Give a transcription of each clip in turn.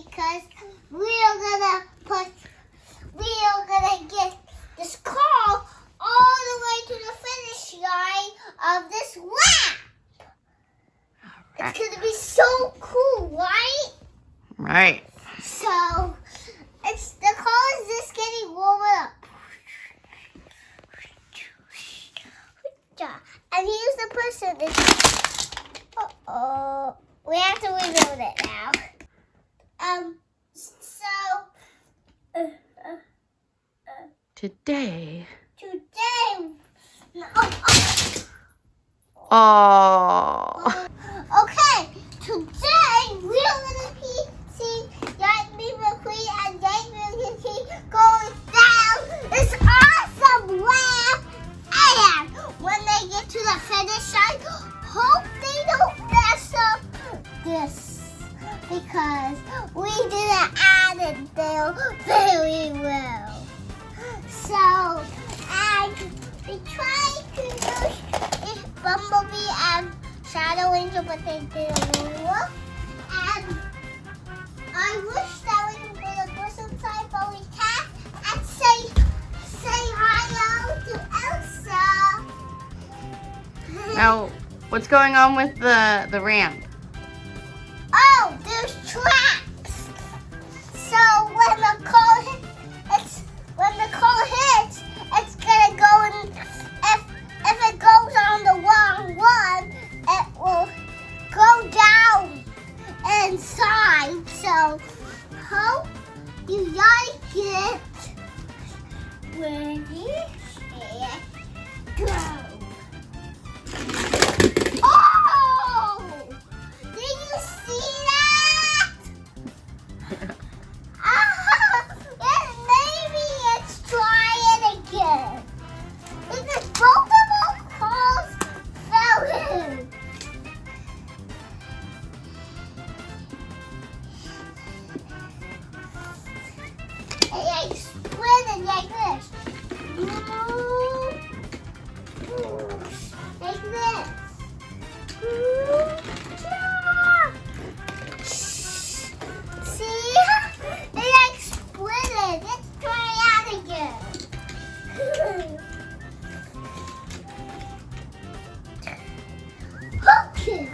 because we are gonna get this car all the way to the finish line of this lap. Right. It's gonna be so cool, right? Right. So the car is just getting warmed up. And here's the person. Uh-oh. We have to rebuild it now. Today. Oh. Okay. Today we're gonna be seeing Lightning McQueen and Lightning McQueen going down this awesome ramp. And when they get to the finish line, hope they don't mess up this because we didn't add it there very well. So, and we tried to use Bumblebee and Shadow Angel, but they didn't work. And I wish that we could put a person side, but we can't. And say hi to Elsa. Now, what's going on with the ramp? Oh, there's traps. So when the car hits, it's gonna go in. If it goes on the wrong one, it will go down inside. So hope you like it. Ready, set, go. Oh! Did you see that? Maybe let's try it again. Because both of our cars fell in. And I split it like this. Like this. See? They like split it. Let's try it out again. Okay.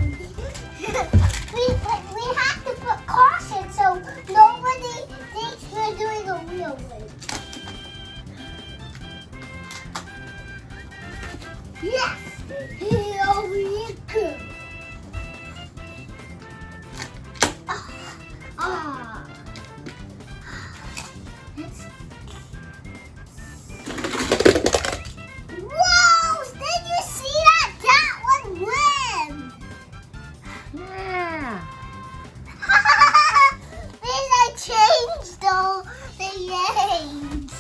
we have to put caution so nobody thinks we're doing a real way. Yes! Here we go. Whoa! Did you see that? That one went. Yeah. Then I changed the names.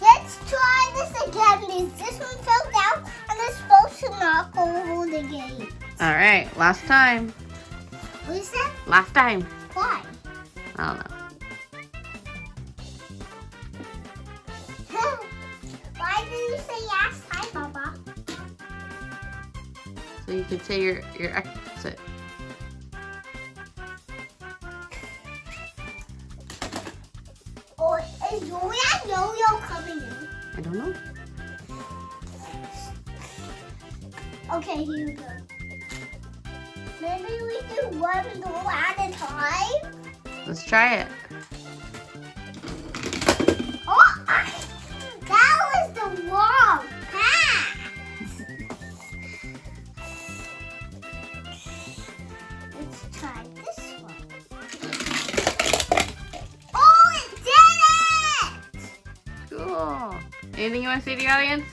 Let's try this again. This one fell down and it's supposed to knock over the gate. All right, last time. What is that? Last time. Why? I don't know. Why did you say last time, Papa? So you could say your exit. Or is that yo-yo coming in? I don't know. Okay, here we go. Maybe we do one go at a time? Let's try it. Oh, that was the wrong path. Let's try this one. Oh, it did it! Cool. Anything you want to say to the audience?